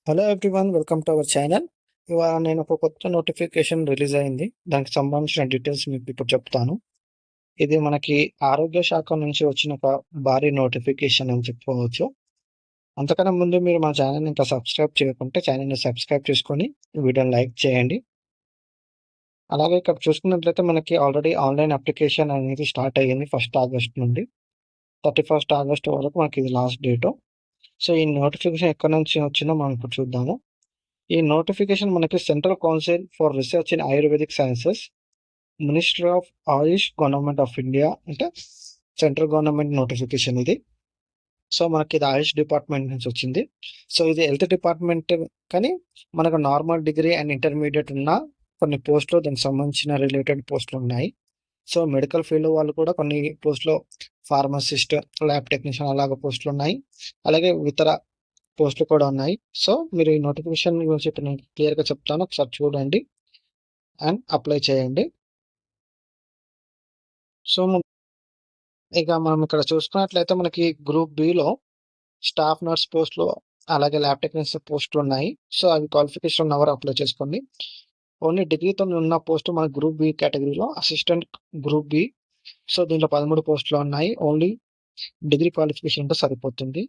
Hello everyone, welcome to our channel. ఇవాళ నేను ఒక కొత్త నోటిఫికేషన్ రిలీజ్ అయింది. దానికి సంబంధించిన డీటెయిల్స్ మీకు ఇప్పుడు చెప్తాను. ఇది మనకి ఆరోగ్య శాఖ నుంచి వచ్చిన ఒక భారీ నోటిఫికేషన్ అని చెప్పుకోవచ్చు. అంతకన్నా ముందు మీరు మా ఛానల్ ఇంకా సబ్స్క్రైబ్ చేయకుంటే ఛానల్ని సబ్స్క్రైబ్ చేసుకొని వీడియోని లైక్ చేయండి. అలాగే ఇక్కడ చూసుకున్నట్లయితే మనకి ఆల్రెడీ ఆన్లైన్ అప్లికేషన్ అనేది స్టార్ట్ అయ్యింది 1 ఆగస్ట్ నుండి 31 ఆగస్ట్ వరకు మనకి ఇది లాస్ట్ డేటు. సో ఈ నోటిఫికేషన్ ఎక్కడి నుంచి వచ్చిందో మనం ఇప్పుడు చూద్దాము. ఈ నోటిఫికేషన్ మనకి central council for research in ayurvedic sciences, ministry of Ayush, government of India అంటే సెంట్రల్ గవర్నమెంట్ నోటిఫికేషన్ ఇది. సో మనకి ఇది ఆయుష్ డిపార్ట్మెంట్ నుంచి వచ్చింది. సో ఇది హెల్త్ డిపార్ట్మెంట్, కానీ మనకు నార్మల్ డిగ్రీ అండ్ ఇంటర్మీడియట్ ఉన్న కొన్ని పోస్టులు దానికి సంబంధించిన రిలేటెడ్ పోస్టులు ఉన్నాయి. సో మెడికల్ ఫీల్డ్ వాళ్ళు కూడా కొన్ని పోస్టులు, ఫార్మసిస్ట్, ల్యాబ్ టెక్నీషియన్ అలాగ పోస్టులు ఉన్నాయి. అలాగే ఇతర పోస్టులు కూడా ఉన్నాయి. సో మీరు ఈ నోటిఫికేషన్ గురించి ఇప్పుడు నేను క్లియర్గా చెప్తాను, ఒకసారి చూడండి అండ్ అప్లై చేయండి. సో ఇక మనం ఇక్కడ చూసుకున్నట్లయితే మనకి గ్రూప్ బిలో స్టాఫ్ నర్స్ పోస్టులు, అలాగే ల్యాబ్ టెక్నీషియన్ పోస్టులు ఉన్నాయి. సో అవి క్వాలిఫికేషన్ ఉన్నవారు అప్లై చేసుకోండి. ఓన్లీ డిగ్రీతో ఉన్న పోస్ట్ మన గ్రూప్ బి కేటగిరీలో అసిస్టెంట్ గ్రూప్ బి. సో దీంట్లో 13 పోస్టులు ఉన్నాయి. ఓన్లీ డిగ్రీ క్వాలిఫికేషన్ ఉంటే సరిపోతుంది.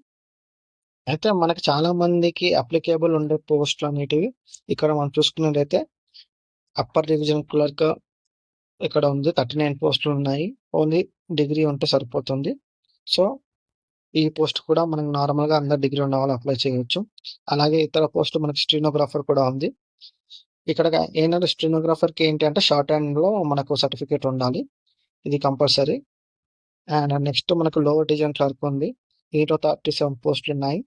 అయితే మనకి చాలా మందికి అప్లికేబుల్ ఉండే పోస్టులు అనేటివి ఇక్కడ మనం చూసుకున్నట్లయితే అప్పర్ డివిజన్ క్లర్క్ ఇక్కడ ఉంది, 39 పోస్టులు ఉన్నాయి. ఓన్లీ డిగ్రీ ఉంటే సరిపోతుంది. సో ఈ పోస్ట్ కూడా మనకు నార్మల్గా అందరు డిగ్రీ ఉన్న వాళ్ళు అప్లై చేయవచ్చు. అలాగే ఇతర పోస్టులు మనకి స్టెనోగ్రాఫర్ కూడా ఉంది. ఇక్కడ ఏంటంటే స్టెనోగ్రాఫర్కి ఏంటి అంటే షార్ట్ హ్యాండ్లో మనకు సర్టిఫికేట్ ఉండాలి, ఇది కంపల్సరీ. అండ్ నెక్స్ట్ మనకు లోవర్ డివిజన్ క్లర్క్ ఉంది, దీంట్లో 37 పోస్టులు ఉన్నాయి.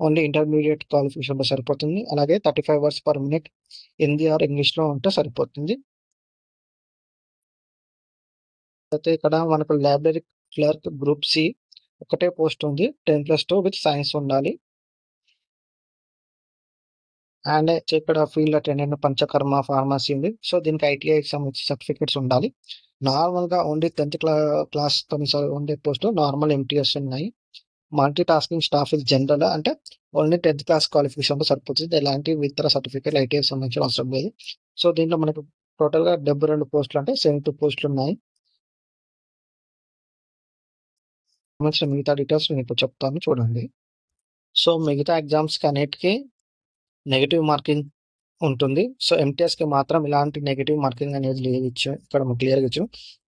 ఓన్లీ ఇంటర్మీడియట్ క్వాలిఫికేషన్లో సరిపోతుంది. అలాగే 35 words per minute Hindi or ఇంగ్లీష్లో ఉంటే సరిపోతుంది. అయితే ఇక్కడ మనకు లైబ్రరీ క్లర్క్ గ్రూప్ సి ఒకటే పోస్ట్ ఉంది, 10+2 విత్ సైన్స్ ఉండాలి. అండ్ ఇక్కడ ఫీల్డ్ అటెండెంట్, పంచకర్మ, ఫార్మసీ ఉంది. సో దీనికి ఐటీఐకి సంబంధించి సర్టిఫికేట్స్ ఉండాలి. నార్మల్గా ఓన్లీ 10th క్లాస్ ఉండే పోస్ట్ నార్మల్ ఎంటీఎస్ ఉన్నాయి. మల్టీ టాస్కింగ్ స్టాఫ్ ఇది జనరల్, అంటే ఓన్లీ 10th క్లాస్ క్వాలిఫికేషన్తో సరిపోతుంది. ఎలాంటి ఇతర సర్టిఫికేట్ ఐటీఐకి సంబంధించిన అవసరం లేదు. సో దీంట్లో మనకు టోటల్గా 72 పోస్టులు అంటే 72 పోస్టులు ఉన్నాయి. మిగతా డీటెయిల్స్ నేను ఇప్పుడు చెప్తాను, చూడండి. సో మిగతా ఎగ్జామ్స్కి అన్నిటికీ నెగిటివ్ మార్కింగ్ ఉంటుంది. సో ఎంటీఎస్కి మాత్రం ఇలాంటి నెగిటివ్ మార్కింగ్ అనేది లేదు, ఇక్కడ క్లియర్గా ఇచ్చాం.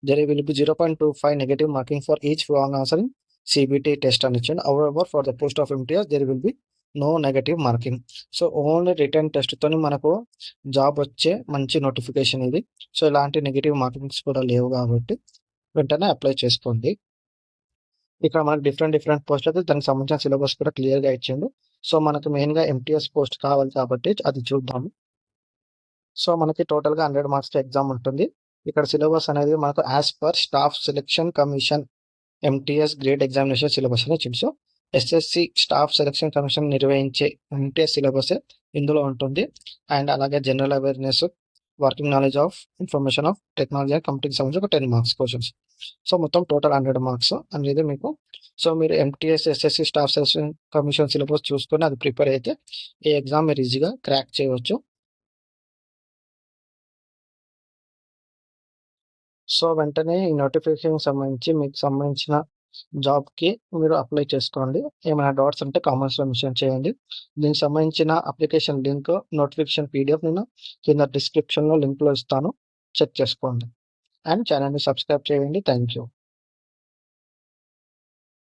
There will be 0.25 negative marking for each wrong answer in CBT test అని ఇచ్చాను. However for the post of MTS there will be no negative marking. So only written టెస్ట్తో మనకు జాబ్ వచ్చే మంచి నోటిఫికేషన్ ఇది. సో ఇలాంటి నెగిటివ్ మార్కింగ్స్ కూడా లేవు కాబట్టి వెంటనే అప్లై చేసుకోండి. ఇక్కడ మనకు డిఫరెంట్ పోస్ట్ అయితే దానికి సంబంధించిన సిలబస్ కూడా క్లియర్గా ఇచ్చిండు. సో మనకు మెయిన్గా ఎంటీఎస్ పోస్ట్ కావాలి కాబట్టి అది చూద్దాము. సో మనకి టోటల్గా 100 మార్క్స్ ఎగ్జామ్ ఉంటుంది. ఇక్కడ సిలబస్ అనేది మనకు as per staff selection commission MTS grade examination syllabus అని ఇచ్చింది. So SSC staff selection commission నిర్వహించే ఎంటీఎస్ సిలబస్ ఇందులో ఉంటుంది. అండ్ అలాగే general awareness, working knowledge of information of technology and computing సంబంధించి ఒక 10 మార్క్స్ క్వశ్చన్స్. సో మొత్తం టోటల్ 100 మార్క్స్ అనేది మీకు. సో మీరు MTS SSC staff selection commission syllabus చూసుకొని అది ప్రిపేర్ అయితే ఈ ఎగ్జామ్ మీరు ఈజీగా క్రాక్ చేయవచ్చు. సో వెంటనే ఈ నోటిఫికేషన్ సంబంధించి మీకు సంబంధించిన జాబ్కి మీరు అప్లై చేసుకోండి. ఏమైనా డౌట్స్ ఉంటే కామెంట్స్లో మెన్షన్ చేయండి. దీనికి సంబంధించిన అప్లికేషన్ లింక్, నోటిఫికేషన్ పీడిఎఫ్ నేను కింద డిస్క్రిప్షన్లో లింక్లో ఇస్తాను, చెక్ చేసుకోండి. అండ్ ఛానల్ని సబ్స్క్రైబ్ చేయండి. Thank you.